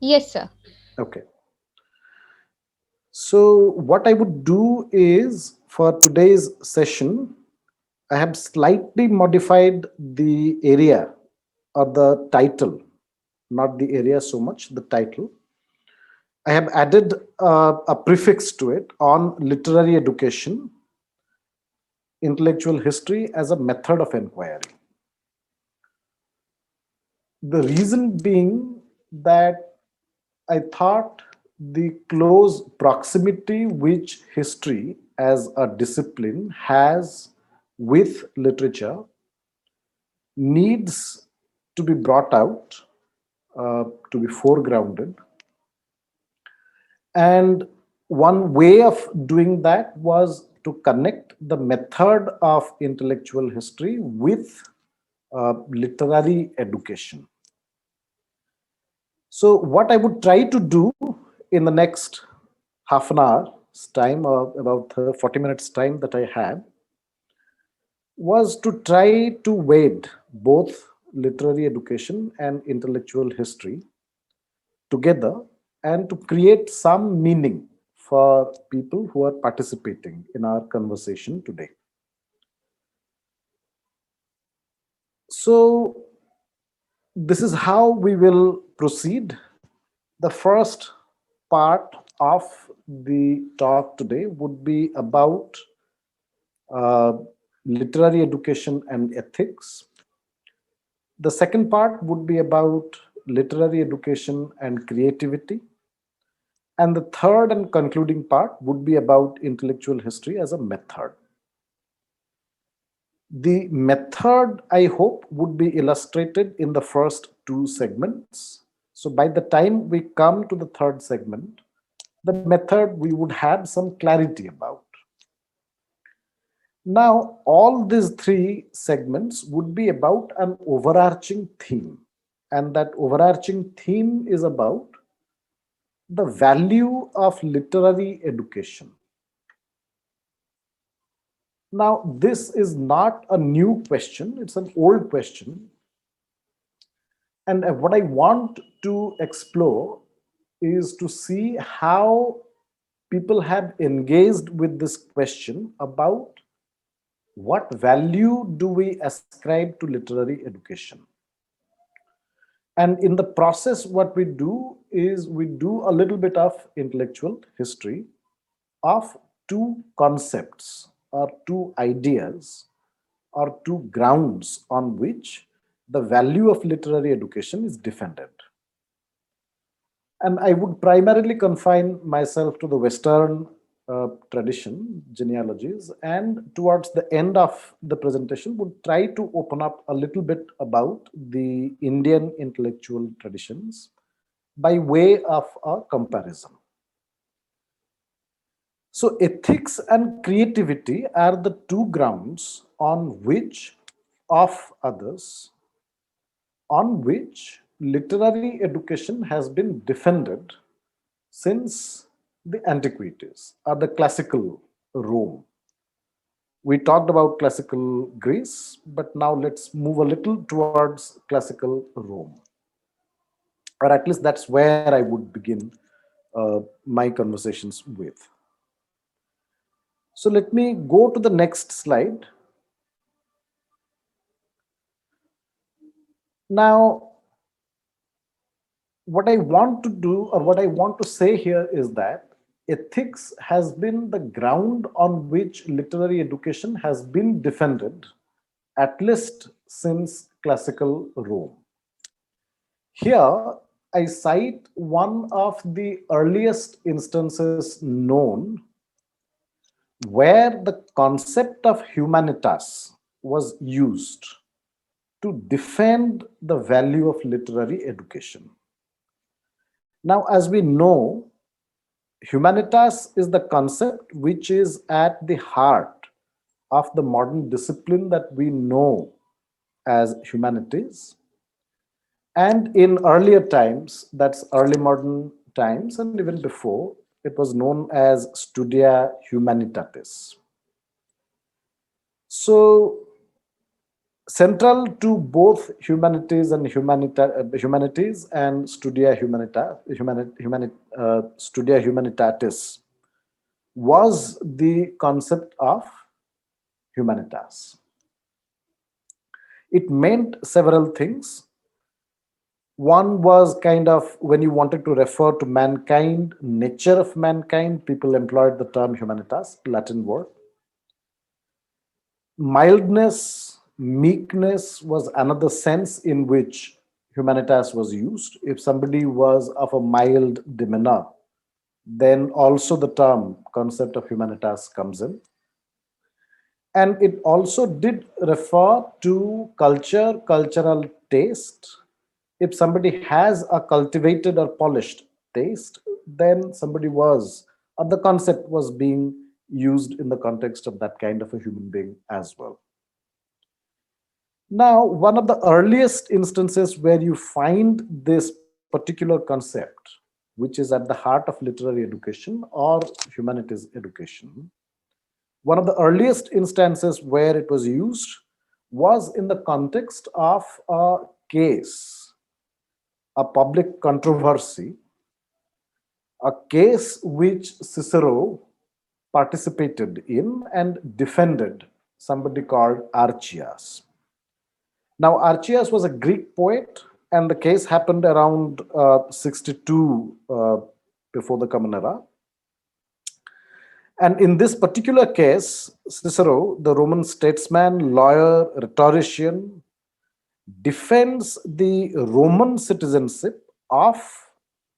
Yes, sir. Okay. So what I would do is for today's session, I have slightly modified the area or the title, not the area so much, the title. I have added a prefix to it on literary education, intellectual history as a method of inquiry. The reason being that I thought the close proximity which history as a discipline has with literature needs to be brought out, to be foregrounded. And one way of doing that was to connect the method of intellectual history with literary education. So, what I would try to do in the next half an hour's time, or about 40 minutes' time that I had, was to try to wade both literary education and intellectual history together and to create some meaning for people who are participating in our conversation today. So, this is how we will proceed. The first part of the talk today would be about uh, literary education and ethics. The second part would be about literary education and creativity. And the third and concluding part would be about intellectual history as a method. The method, I hope, would be illustrated in the first two segments. So by the time we come to the third segment, the method we would have some clarity about. Now, all these three segments would be about an overarching theme, and that overarching theme is about the value of literary education. Now, this is not a new question, it's an old question. And what I want to explore is to see how people have engaged with this question about what value do we ascribe to literary education. And in the process, what we do is we do a little bit of intellectual history of two concepts or two ideas or two grounds on which the value of literary education is defended. And I would primarily confine myself to the Western tradition, genealogies, and towards the end of the presentation, would try to open up a little bit about the Indian intellectual traditions by way of a comparison. So, ethics and creativity are the two grounds on which, of others, on which literary education has been defended since the antiquities or the classical Rome. We talked about classical Greece, but now let's move a little towards classical Rome. Or at least that's where I would begin my conversations with. So let me go to the next slide. Now, what I want to do or what I want to say here is that ethics has been the ground on which literary education has been defended, at least since classical Rome. Here, I cite one of the earliest instances known where the concept of humanitas was used to defend the value of literary education. Now, as we know, humanitas is the concept which is at the heart of the modern discipline that we know as humanities. And in earlier times, that's early modern times, and even before, it was known as Studia Humanitatis. So, Central to both humanities and humanities and studia humanitatis was the concept of humanitas. It meant several things. One was kind of when you wanted to refer to mankind, nature of mankind, people employed the term humanitas, Latin word. Mildness, meekness was another sense in which humanitas was used. If somebody was of a mild demeanor, then also the term concept of humanitas comes in. And it also did refer to culture, cultural taste. If somebody has a cultivated or polished taste, then somebody was, or the concept was being used in the context of that kind of a human being as well. Now, one of the earliest instances where you find this particular concept, which is at the heart of literary education or humanities education, one of the earliest instances where it was used was in the context of a case, a public controversy, a case which Cicero participated in and defended somebody called Archias. Now, Archias was a Greek poet, and the case happened around 62 before the Common Era. And in this particular case, Cicero, the Roman statesman, lawyer, rhetorician, defends the Roman citizenship of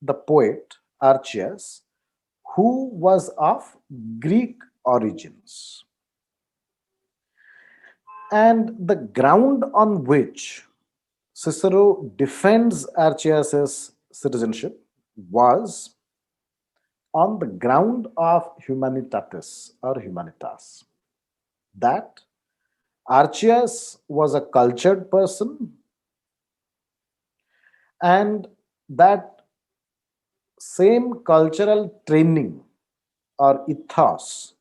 the poet Archias, who was of Greek origins. And the ground on which Cicero defends Archias's citizenship was on the ground of humanitatis or humanitas. That Archias was a cultured person, and that same cultural training or ethos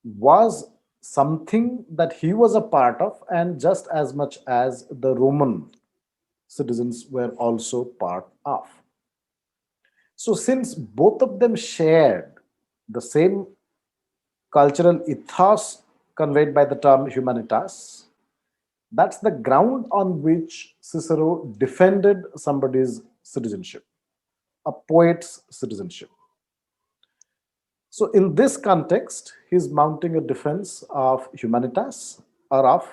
was something that he was a part of, and just as much as the Roman citizens were also part of. So, since both of them shared the same cultural ethos conveyed by the term humanitas, that's the ground on which Cicero defended somebody's citizenship, a poet's citizenship. So, in this context, he's mounting a defense of humanitas or of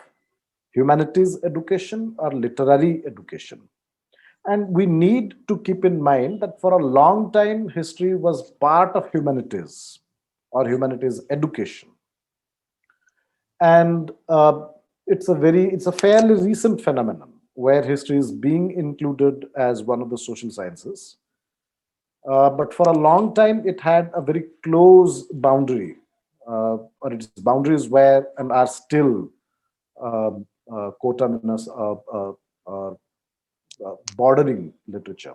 humanities education or literary education. And we need to keep in mind that for a long time, history was part of humanities or humanities education. And it's a fairly recent phenomenon where history is being included as one of the social sciences. But for a long time, it had a very close boundary, or its boundaries were and are still coterminous, bordering literature.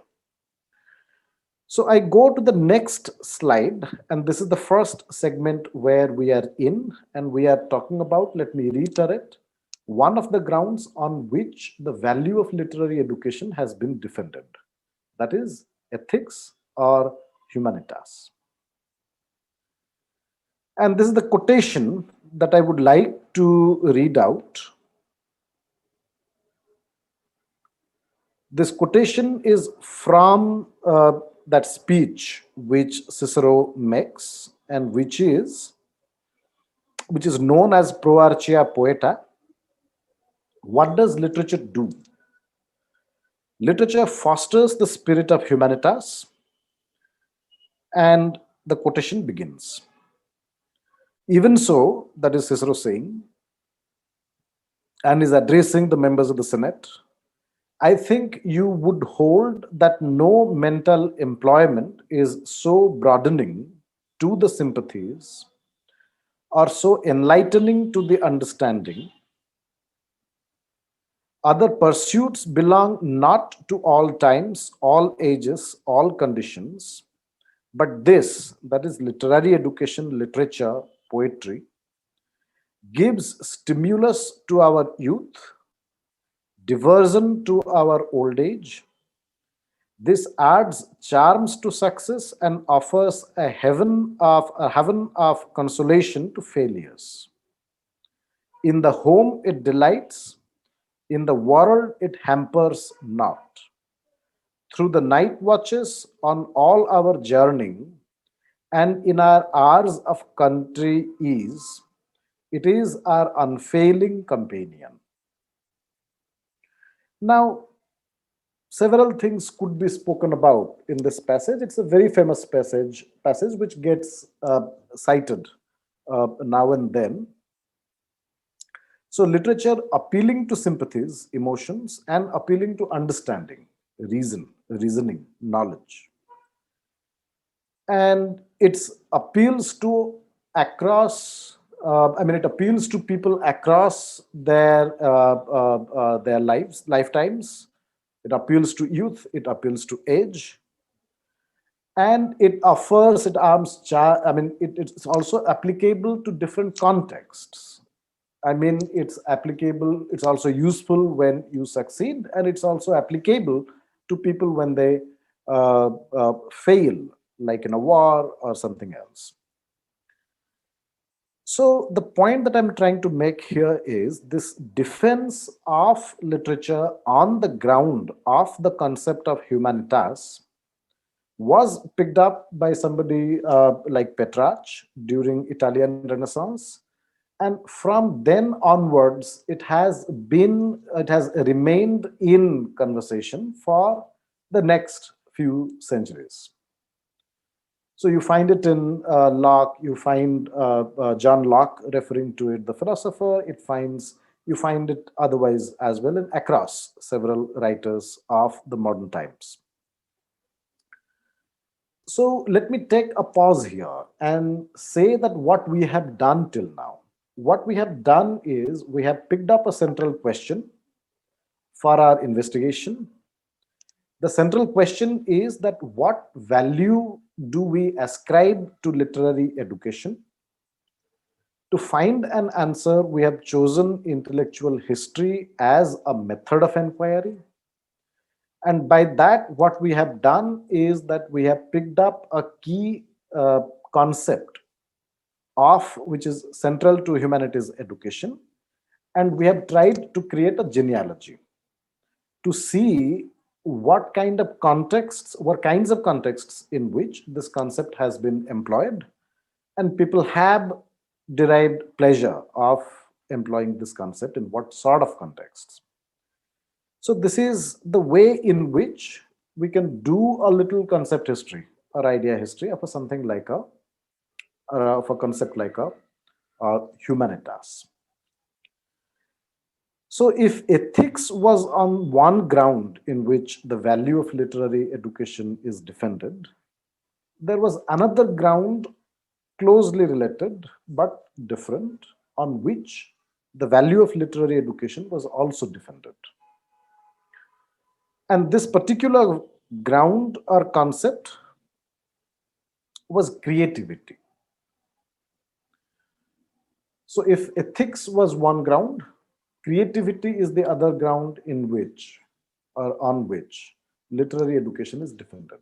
So I go to the next slide, and this is the first segment where we are in, and we are talking about, let me reiterate, one of the grounds on which the value of literary education has been defended. That is ethics or humanitas. And this is the quotation that I would like to read out. This quotation is from that speech which Cicero makes, and which is known as Pro Archia Poeta. What does literature do? Literature fosters the spirit of humanitas, and the quotation begins. Even so, that is Cicero saying, and is addressing the members of the Senate, I think you would hold that no mental employment is so broadening to the sympathies or so enlightening to the understanding. Other pursuits belong not to all times, all ages, all conditions, but this, that is literary education, literature, poetry, gives stimulus to our youth diversion to our old age. This adds charms to success and offers a heaven of consolation to failures. In the home it delights, in the world it hampers not. Through the night watches on all our journey, and in our hours of country ease, it is our unfailing companion. Now, several things could be spoken about in this passage. It's a very famous passage which gets cited now and then. So, literature appealing to sympathies, emotions, and appealing to understanding, reasoning, knowledge, and it appeals to across. It appeals to people across their lifetimes. It appeals to youth. It appeals to age, and it offers it arms. It's also applicable to different contexts. It's applicable. It's also useful when you succeed, and it's also applicable to people when they fail, like in a war or something else. So, the point that I'm trying to make here is this defense of literature on the ground of the concept of humanitas was picked up by somebody like Petrarch during Italian Renaissance, and from then onwards it has remained in conversation for the next few centuries. So you find it in Locke. You find John Locke referring to it, the philosopher. You find it otherwise as well, and across several writers of the modern times. So let me take a pause here and say that what we have done till now, what we have done is we have picked up a central question for our investigation. The central question is that what value do we ascribe to literary education? To find an answer, we have chosen intellectual history as a method of inquiry. And by that, what we have done is that we have picked up a key concept of which is central to humanities education, and we have tried to create a genealogy to see what kinds of contexts in which this concept has been employed, and people have derived pleasure of employing this concept in what sort of contexts. So this is the way in which we can do a little concept history or idea history of a something like of a concept like a humanitas. So, if ethics was on one ground in which the value of literary education is defended, there was another ground closely related but different on which the value of literary education was also defended. And this particular ground or concept was creativity. So, if ethics was one ground, creativity is the other ground in which or on which literary education is defended.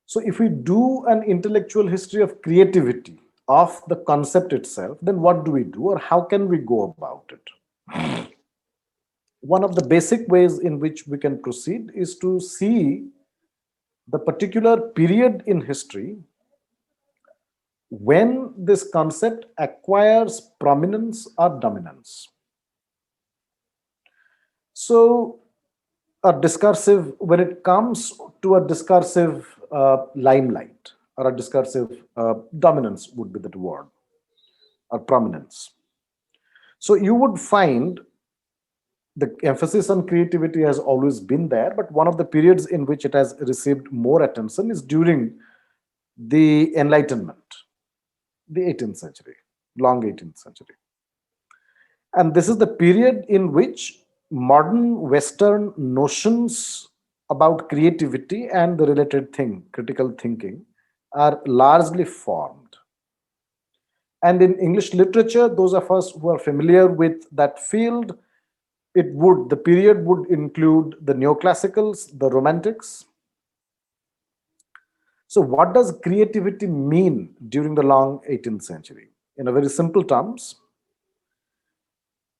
So, if we do an intellectual history of creativity of the concept itself, then what do we do or how can we go about it? One of the basic ways in which we can proceed is to see the particular period in history when this concept acquires prominence or dominance. So, when it comes to a discursive limelight or a discursive dominance would be the word, or prominence. So, you would find the emphasis on creativity has always been there, but one of the periods in which it has received more attention is during the Enlightenment, the 18th century, long 18th century. And this is the period in which modern Western notions about creativity and the related thing, critical thinking, are largely formed. And in English literature, those of us who are familiar with that field the period would include the neoclassicals, the romantics. So what does creativity mean during the long 18th century? In a very simple terms,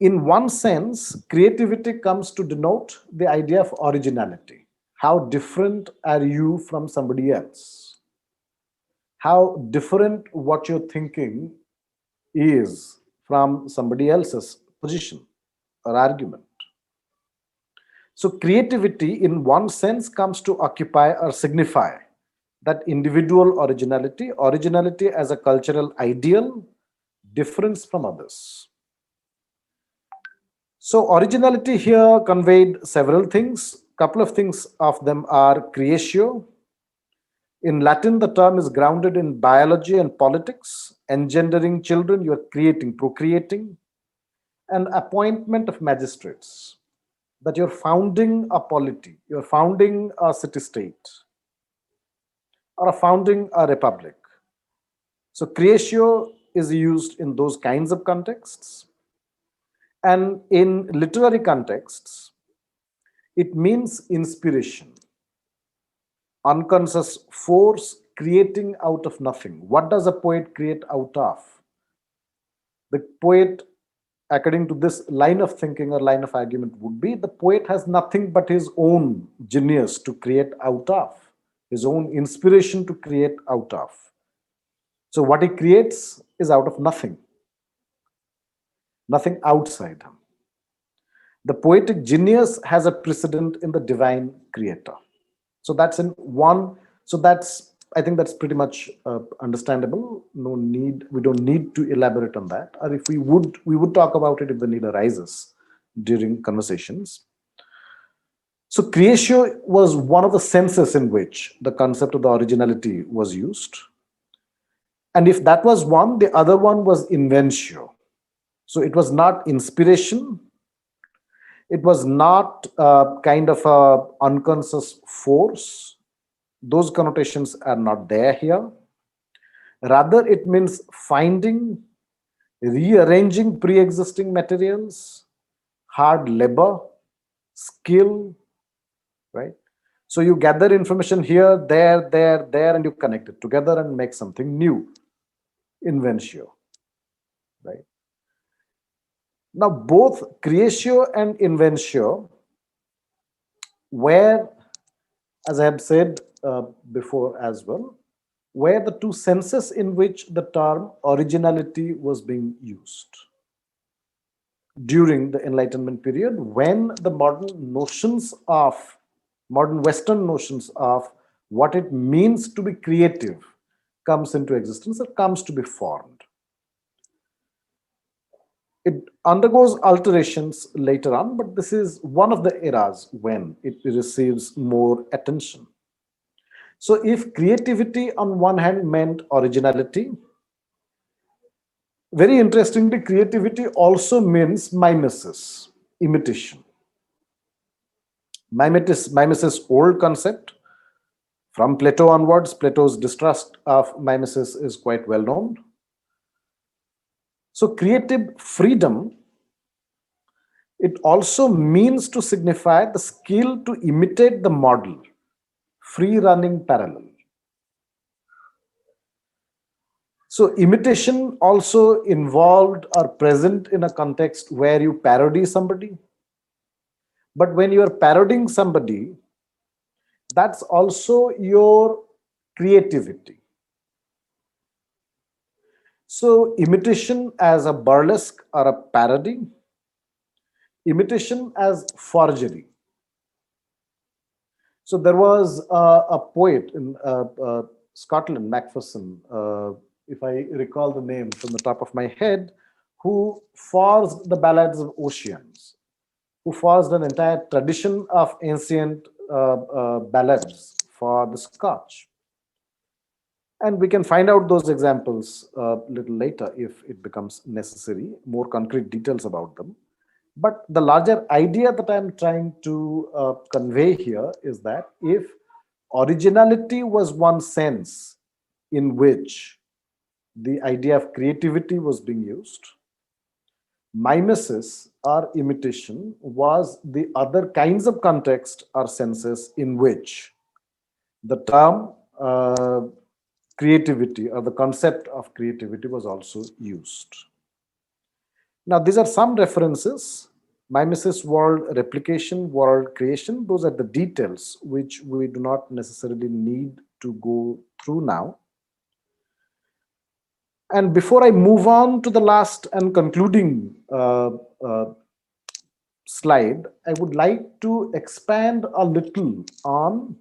in one sense, creativity comes to denote the idea of originality. How different are you from somebody else? How different what you're thinking is from somebody else's position or argument. So, creativity, in one sense, comes to occupy or signify that individual originality, originality as a cultural ideal, difference from others. So, originality here conveyed several things. Couple of things of them are creatio. In Latin, the term is grounded in biology and politics. Engendering children, you are creating, procreating. And appointment of magistrates, that you're founding a polity, you're founding a city-state, or founding a republic. So creatio is used in those kinds of contexts. And in literary contexts, it means inspiration, unconscious force creating out of nothing. What does a poet create out of? The poet, according to this line of thinking or line of argument, would be the poet has nothing but his own genius to create out of, his own inspiration to create out of. So what he creates is out of nothing, nothing outside him. The poetic genius has a precedent in the divine creator. So that's in one. So that's, I think that's pretty much understandable. No need, we don't need to elaborate on that. Or if we would talk about it if the need arises during conversations. So creatio was one of the senses in which the concept of the originality was used. And if that was one, the other one was inventio. So it was not inspiration. It was not kind of a unconscious force. Those connotations are not there here. Rather, it means finding, rearranging pre-existing materials, hard labor, skill, right? So you gather information here, there, and you connect it together and make something new. Inventio, right? Now, both creatio and inventio were, as I have said before as well, were the two senses in which the term originality was being used during the Enlightenment period, when the modern Western notions of what it means to be creative comes into existence or comes to be formed. It undergoes alterations later on, but this is one of the eras when it receives more attention. So if creativity on one hand meant originality, very interestingly, creativity also means mimesis, imitation. Mimesis, old concept. From Plato onwards, Plato's distrust of mimesis is quite well known. So creative freedom, it also means to signify the skill to imitate the model, free running parallel. So imitation also involved or present in a context where you parody somebody. But when you are parodying somebody, that's also your creativity. So imitation as a burlesque or a parody, imitation as forgery. So there was a poet in Scotland, Macpherson, if I recall the name from the top of my head, who forged the ballads of Ossians, who forged an entire tradition of ancient ballads for the Scotch. And we can find out those examples a little later if it becomes necessary, more concrete details about them. But the larger idea that I'm trying to convey here is that if originality was one sense in which the idea of creativity was being used, Mimesis or imitation was the other kinds of context or senses in which the term creativity or the concept of creativity was also used. Now, these are some references. Mimesis, world replication, world creation, those are the details which we do not necessarily need to go through now. And before I move on to the last and concluding slide, I would like to expand a little on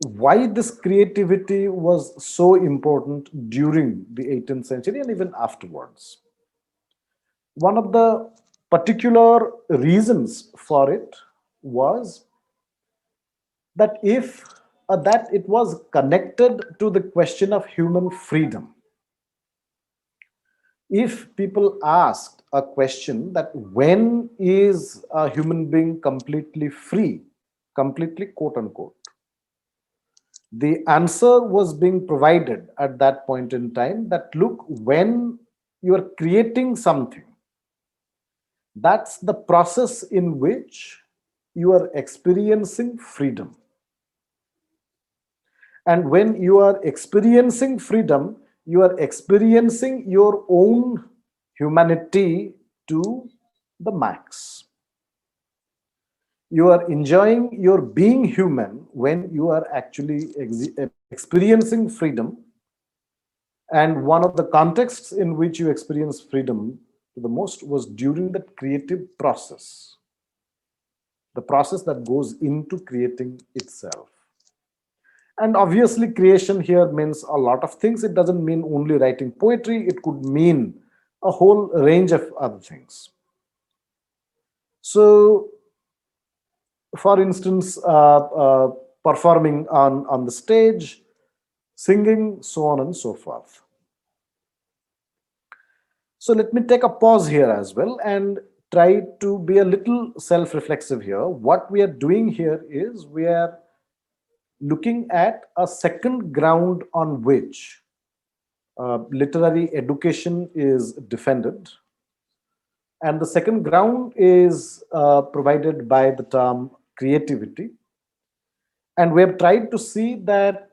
why this creativity was so important during the 18th century and even afterwards. One of the particular reasons for it was that that it was connected to the question of human freedom. If people asked a question that when is a human being completely free, completely quote unquote, the answer was being provided at that point in time that look, when you are creating something, that's the process in which you are experiencing freedom. And when you are experiencing freedom, you are experiencing your own humanity to the max. You are enjoying your being human when you are actually experiencing freedom. And one of the contexts in which you experience freedom the most was during the creative process, the process that goes into creating itself. And obviously, creation here means a lot of things. It doesn't mean only writing poetry, it could mean a whole range of other things. So, for instance, performing on the stage, singing, so on and so forth. So let me take a pause here as well and try to be a little self-reflexive here. What we are doing here is we are looking at a second ground on which literary education is defended. And the second ground is provided by the term creativity. And we have tried to see that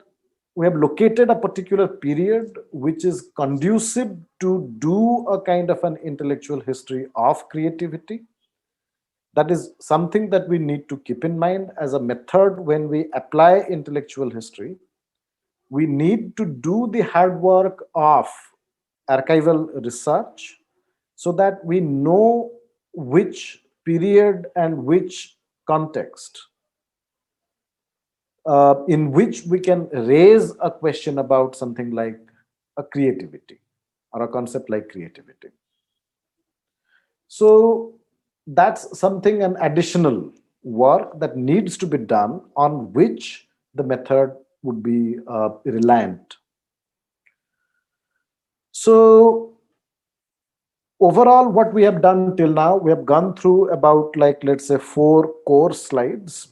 we have located a particular period which is conducive to do a kind of an intellectual history of creativity. That is something that we need to keep in mind as a method when we apply intellectual history. We need to do the hard work of archival research so that we know which period and which context in which we can raise a question about something like a creativity or a concept like creativity. So that's something, an additional work that needs to be done on which the method would be reliant. So overall, what we have done till now, we have gone through about, like, let's say 4 core slides.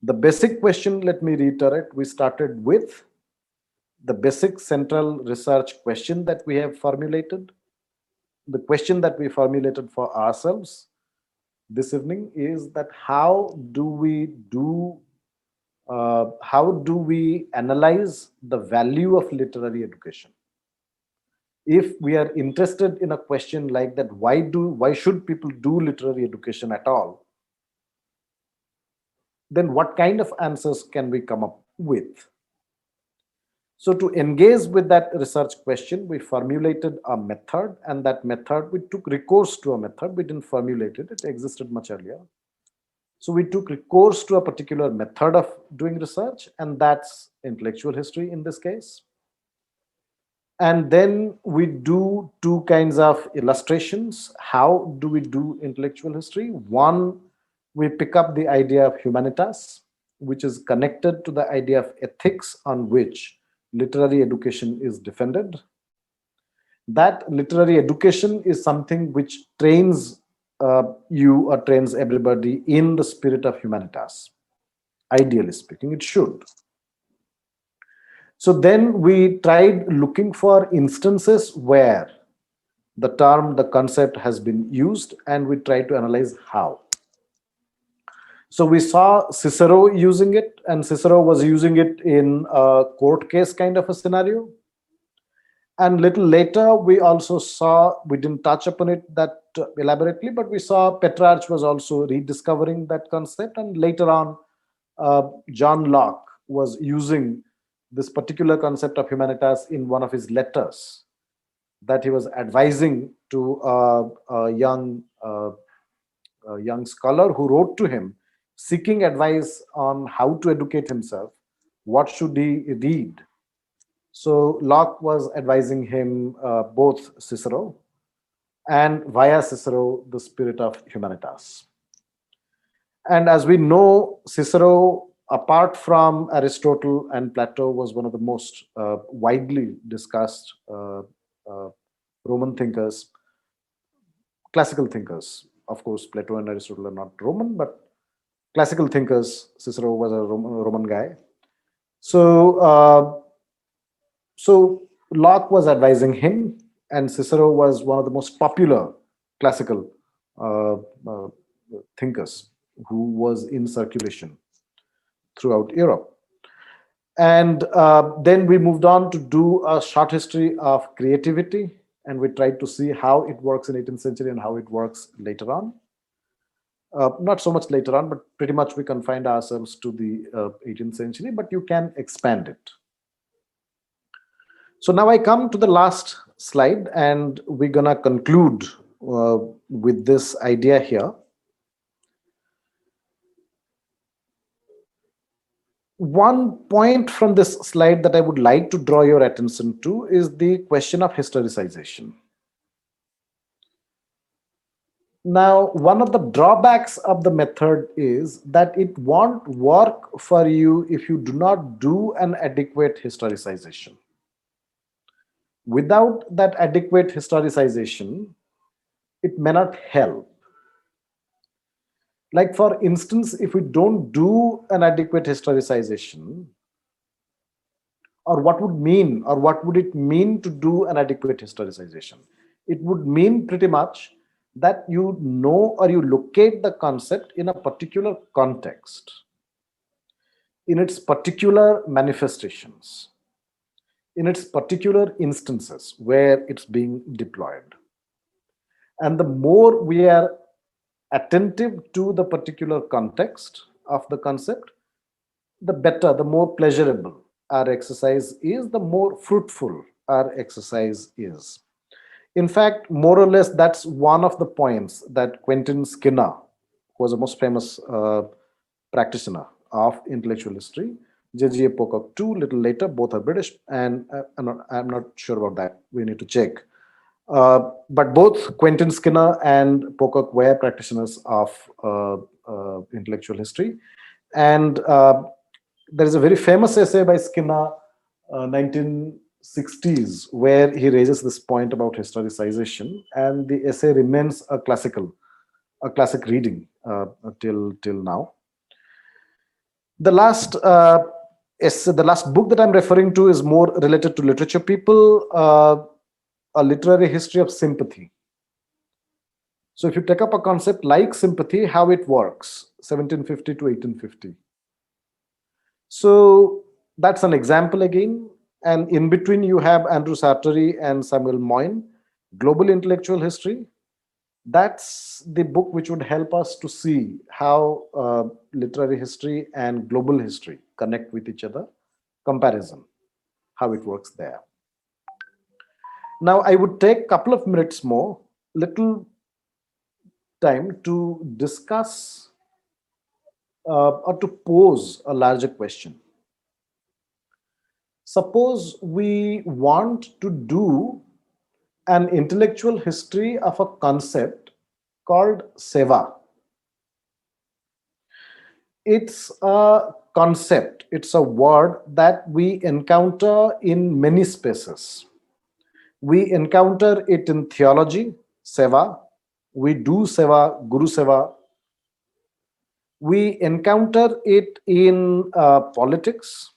The basic question, let me reiterate, we started with the basic central research question that we have formulated. The question that we formulated for ourselves this evening is that how do we analyze the value of literary education? If we are interested in a question like that, why should people do literary education at all? Then what kind of answers can we come up with? So to engage with that research question, we formulated a method, and that method, we took recourse to a method. We didn't formulate it, it existed much earlier. So we took recourse to a particular method of doing research, and that's intellectual history in this case. And then we do 2 kinds of illustrations. How do we do intellectual history? One, we pick up the idea of humanitas, which is connected to the idea of ethics on which literary education is defended. That literary education is something which trains you or trains everybody in the spirit of humanitas. Ideally speaking, it should. So then we tried looking for instances where the term, the concept has been used, and we try to analyze how. So we saw Cicero using it, and Cicero was using it in a court case kind of a scenario. And little later, we also saw, we didn't touch upon it that elaborately, but we saw Petrarch was also rediscovering that concept. And later on, John Locke was using this particular concept of humanitas in one of his letters that he was advising to a young scholar who wrote to him seeking advice on how to educate himself, what should he read. So Locke was advising him both Cicero and via Cicero, the spirit of humanitas. And as we know, Cicero, apart from Aristotle and Plato, was one of the most widely discussed Roman thinkers, classical thinkers. Of course, Plato and Aristotle are not Roman, but classical thinkers, Cicero was a Roman guy. So Locke was advising him, and Cicero was one of the most popular classical thinkers who was in circulation throughout Europe. And then we moved on to do a short history of creativity, and we tried to see how it works in 18th century and how it works later on. Not so much later on, but pretty much we confined ourselves to the 18th century, but you can expand it. So now I come to the last slide, and we're gonna conclude with this idea here. One point from this slide that I would like to draw your attention to is the question of historicization. Now, one of the drawbacks of the method is that it won't work for you if you do not do an adequate historicization. Without that adequate historicization, it may not help. Like, for instance, if we don't do an adequate historicization, or what would it mean to do an adequate historicization? It would mean pretty much that you know or you locate the concept in a particular context, in its particular manifestations, in its particular instances where it's being deployed. And the more we are attentive to the particular context of the concept, the better, the more pleasurable our exercise is, the more fruitful our exercise is. In fact, more or less, that's one of the points that Quentin Skinner, who was the most famous practitioner of intellectual history, J.G.A. Pocock too, little later, both are British, and I'm not sure about that. We need to check. But both Quentin Skinner and Pocock were practitioners of intellectual history. And there is a very famous essay by Skinner, 1960s, where he raises this point about historicization, and the essay remains a classic reading till now. The last the last book that I'm referring to is more related to literature people, a literary history of sympathy. So if you take up a concept like sympathy, how it works, 1750 to 1850. So that's an example again. And in between, you have Andrew Sartori and Samuel Moyn, Global Intellectual History. That's the book which would help us to see how literary history and global history connect with each other, comparison, how it works there. Now, I would take a couple of minutes more, little time to discuss or to pose a larger question. Suppose we want to do an intellectual history of a concept called seva. It's a concept, it's a word that we encounter in many spaces. We encounter it in theology, seva. We do seva, Guru seva. We encounter it in politics.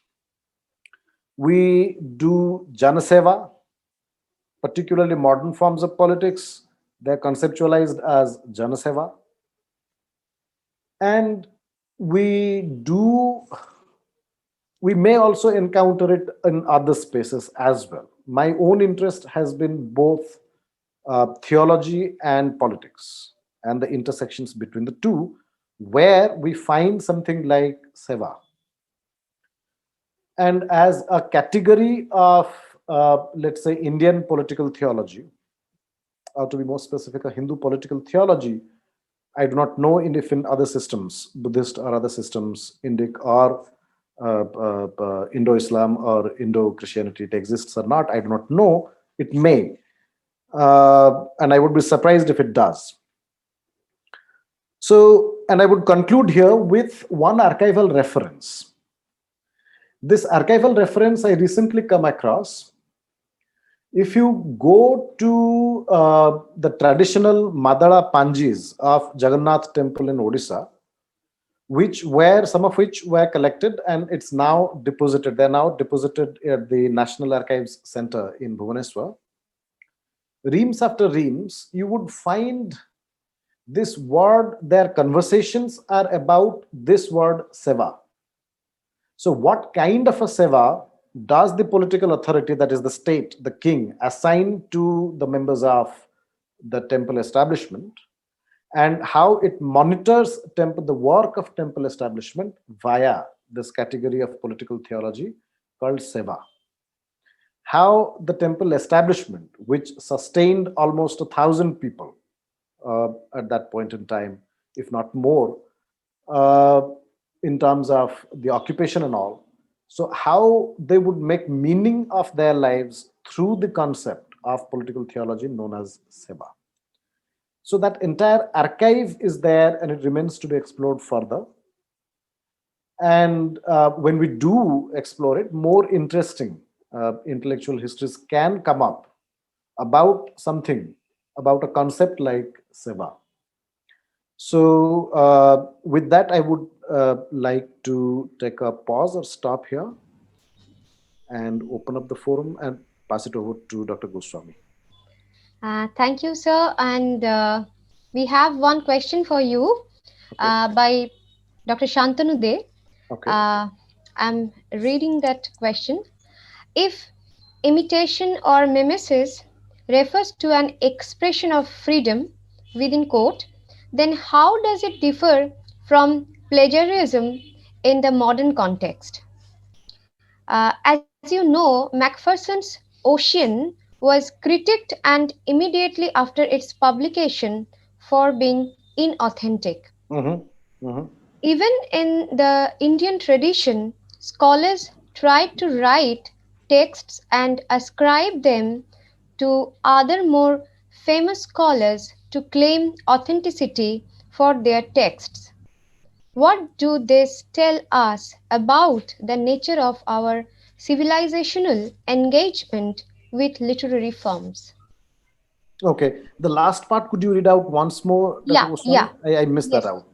We do Janaseva. particularly modern forms of politics. They're conceptualized as Janaseva. And we do, we may also encounter it in other spaces as well. My own interest has been both theology and politics and the intersections between the two, where we find something like Seva. And as a category of, let's say, Indian political theology, or to be more specific, a Hindu political theology, I do not know if in other systems, Buddhist or other systems, Indic or Indo-Islam or Indo-Christianity, it exists or not. I do not know. It may, and I would be surprised if it does. So, and I would conclude here with one archival reference. This archival reference I recently come across. If you go to the traditional Madala Panjis of Jagannath Temple in Odisha, which were some of which were collected and it's now deposited. They're now deposited at the National Archives Center in Bhubaneswar. Reams after reams, you would find this word, their conversations are about this word seva. So what kind of a seva does the political authority, that is the state, the king, assign to the members of the temple establishment, and how it monitors temple, the work of temple establishment via this category of political theology called seva. How the temple establishment, which sustained almost 1,000 people at that point in time, if not more, uh, in terms of the occupation and all. So, how they would make meaning of their lives through the concept of political theology known as seva. So, that entire archive is there and it remains to be explored further. And when we do explore it, more interesting intellectual histories can come up about something, about a concept like seva. So, with that, I would like to take a pause or stop here and open up the forum and pass it over to Dr. Goswami. Thank you, sir. And we have one question for you Okay. by Dr. Shantanu De. Okay. Uh, I'm reading that question. If imitation or mimesis refers to an expression of freedom within quote, then how does it differ from plagiarism in the modern context? As you know, Macpherson's Ocean was critiqued and immediately after its publication for being inauthentic. Mm-hmm. Mm-hmm. Even in the Indian tradition, scholars tried to write texts and ascribe them to other more famous scholars to claim authenticity for their texts. What do this tell us about the nature of our civilizational engagement with literary forms? Okay. The last part, could you read out once more, Dr. Yeah, Goswami? yeah, I missed that yes. out.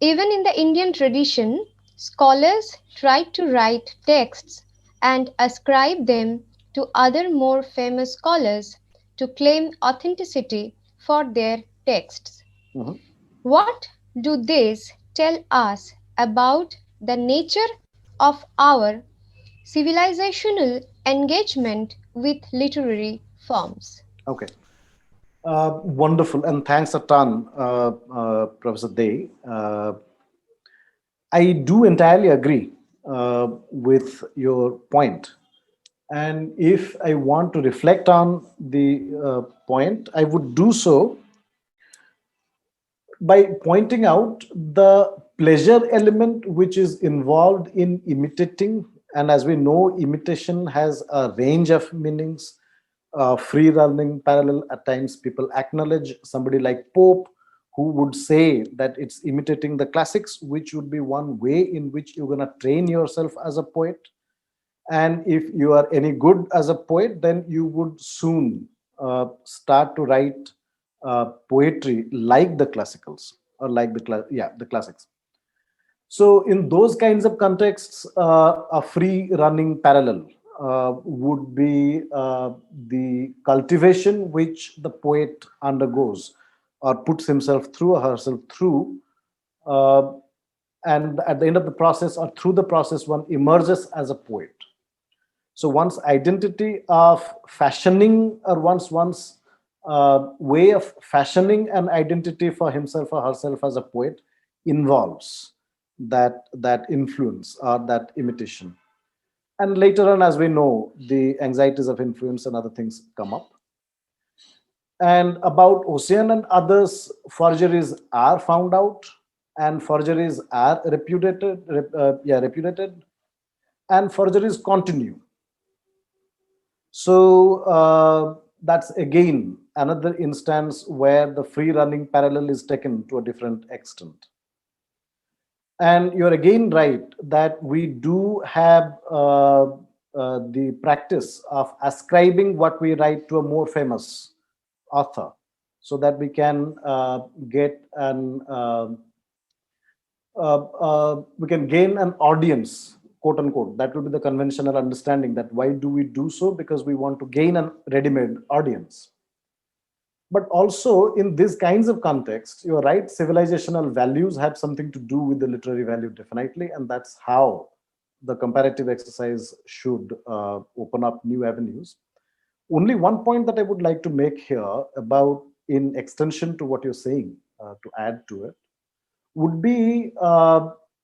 Even in the Indian tradition, scholars tried to write texts and ascribe them to other more famous scholars to claim authenticity for their texts. Mm-hmm. What do these tell us about the nature of our civilizational engagement with literary forms? Okay. Wonderful. And thanks a ton, Professor Day. I do entirely agree with your point. And if I want to reflect on the point, I would do so by pointing out the pleasure element which is involved in imitating. And as we know, imitation has a range of meanings, free running, parallel. At times, people acknowledge somebody like Pope, who would say that it's imitating the classics, which would be one way in which you're going to train yourself as a poet. And if you are any good as a poet, then you would soon start to write poetry like the classicals, or like the classics. So in those kinds of contexts, a free running parallel would be the cultivation which the poet undergoes or puts himself through or herself through. Uh, and at the end of the process or through the process, one emerges as a poet. So one's identity of fashioning or one's way of fashioning an identity for himself or herself as a poet involves that influence or that imitation. And later on, as we know, the anxieties of influence and other things come up. And about Ossian and others, forgeries are found out, and forgeries are repudiated, and forgeries continue. So that's again another instance where the free running parallel is taken to a different extent. And you're again right that we do have the practice of ascribing what we write to a more famous author, so that we can get an we can gain an audience, quote unquote. That will be the conventional understanding. That why do we do so? Because we want to gain a ready-made audience. But also in these kinds of contexts, you're right, civilizational values have something to do with the literary value, definitely, and that's how the comparative exercise should open up new avenues. Only one point that I would like to make here, about in extension to what you're saying, to add to it, would be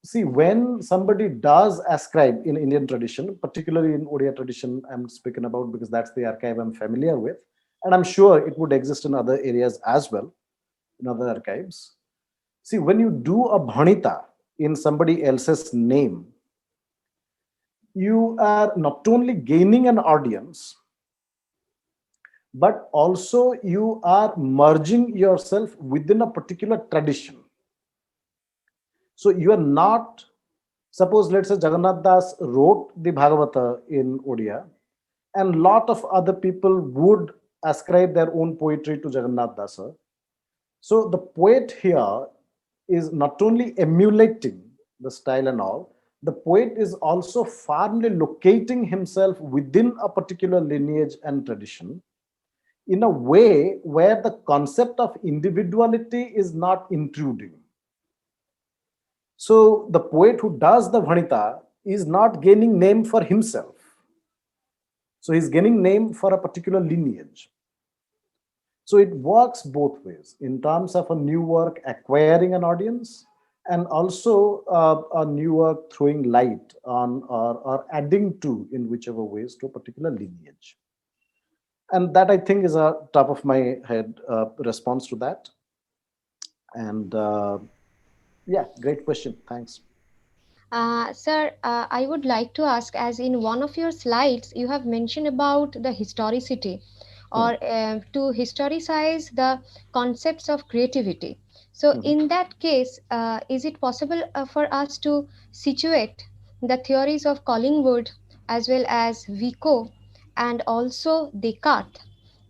see, when somebody does ascribe in Indian tradition, particularly in Odia tradition, I'm speaking about because that's the archive I'm familiar with, and I'm sure it would exist in other areas as well, in other archives. See, when you do a bhanita in somebody else's name, you are not only gaining an audience, but also you are merging yourself within a particular tradition. So you are not, suppose let's say Jagannath Das wrote the Bhagavata in Odia, and lot of other people would ascribe their own poetry to Jagannath Dasa. So the poet here is not only emulating the style and all, the poet is also firmly locating himself within a particular lineage and tradition in a way where the concept of individuality is not intruding. So the poet who does the Bhanita is not gaining name for himself. So he's gaining name for a particular lineage. So it works both ways in terms of a new work acquiring an audience, and also a new work throwing light on or adding to, in whichever ways, to a particular lineage. And that, I think, is a top of my head response to that. And yeah, great question. Thanks. Sir, I would like to ask, as in one of your slides, you have mentioned about the historicity, Hmm. or to historicize the concepts of creativity. So, Mhm. in that case, is it possible for us to situate the theories of Collingwood as well as Vico and also Descartes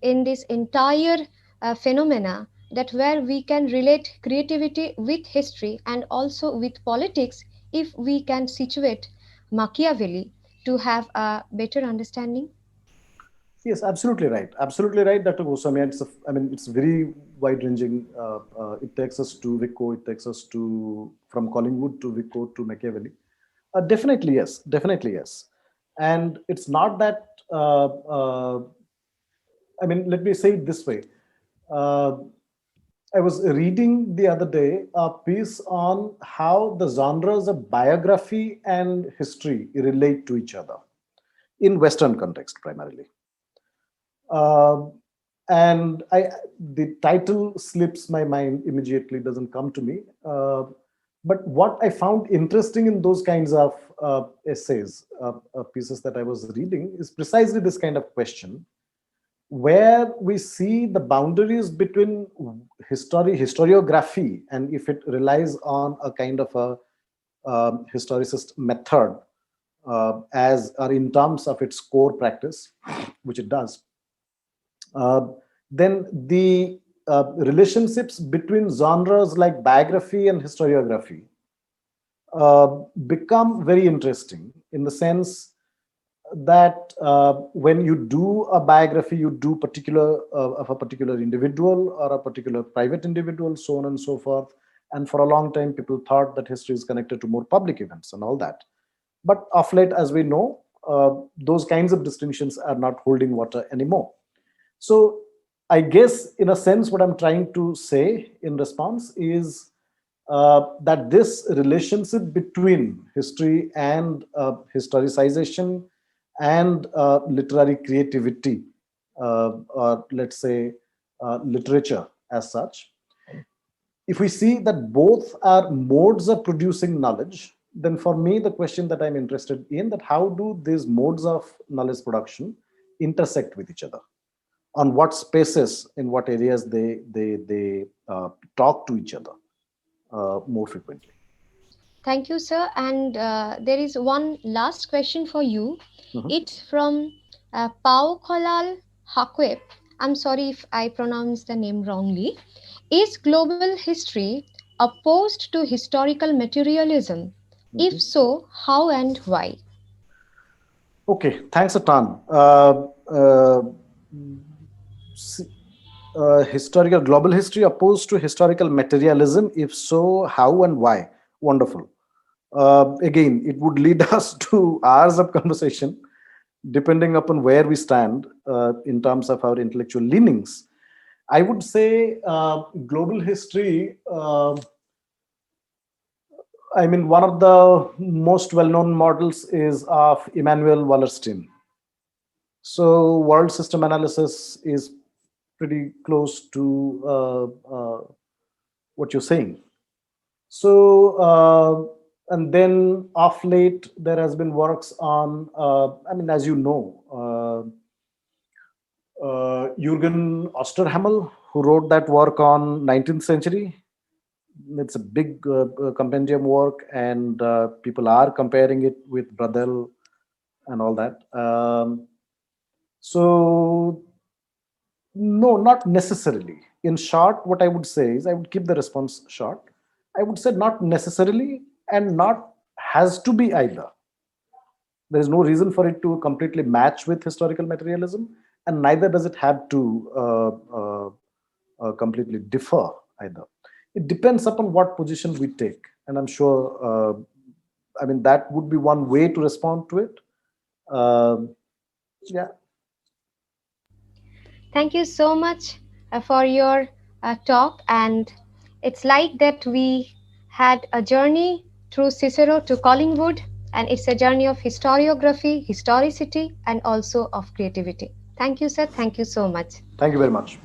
in this entire phenomena, that where we can relate creativity with history and also with politics, if we can situate Machiavelli to have a better understanding? Yes, absolutely right. Absolutely right, Dr. Goswami. I mean, it's very wide-ranging. It takes us to Vico. It takes us to from Collingwood to Vico to Machiavelli. Definitely yes. Definitely yes. And it's not that. I mean, let me say it this way. Uh, I was reading the other day a piece on how the genres of biography and history relate to each other in Western context primarily. Uh, and the title slips my mind immediately, doesn't come to me. But what I found interesting in those kinds of essays, pieces that I was reading, is precisely this kind of question, where we see the boundaries between historiography, and if it relies on a kind of a historicist method, as or in terms of its core practice, which it does, uh, then the relationships between genres like biography and historiography become very interesting, in the sense that when you do a biography, you do particular of a particular individual or a particular private individual, so on and so forth. And for a long time, people thought that history is connected to more public events and all that. But of late, as we know, those kinds of distinctions are not holding water anymore. So I guess, in a sense, what I'm trying to say in response is that this relationship between history and historicization and literary creativity, or let's say literature as such, if we see that both are modes of producing knowledge, then for me the question that I'm interested in, that how do these modes of knowledge production intersect with each other, on what spaces, in what areas they talk to each other more frequently. Thank you, sir. And there is one last question for you. Mhm. It's from Pau Kolal Hakwep. I'm sorry if I pronounced the name wrongly. Is global history opposed to historical materialism? If Mhm. so, how and why? Okay, thanks a ton. See, historical global history opposed to historical materialism? If so, how and why? Wonderful. Again, it would lead us to hours of conversation, depending upon where we stand in terms of our intellectual leanings. I would say global history. I mean, one of the most well-known models is of Immanuel Wallerstein. So, world system analysis is pretty close to what you're saying. So, and then of late, there has been works on, I mean, as you know, Jürgen Osterhammel, who wrote that work on 19th century. It's a big compendium work, and people are comparing it with Bradel and all that. So, no, not necessarily. In short, what I would say is, I would keep the response short. I would say not necessarily, and not has to be either. There is no reason for it to completely match with historical materialism, and neither does it have to completely differ either. It depends upon what position we take, and I'm sure. I mean, that would be one way to respond to it. Yeah. Thank you so much for your talk. And it's like that we had a journey through Cicero to Collingwood, and it's a journey of historiography, historicity, and also of creativity. Thank you, sir. Thank you so much. Thank you very much.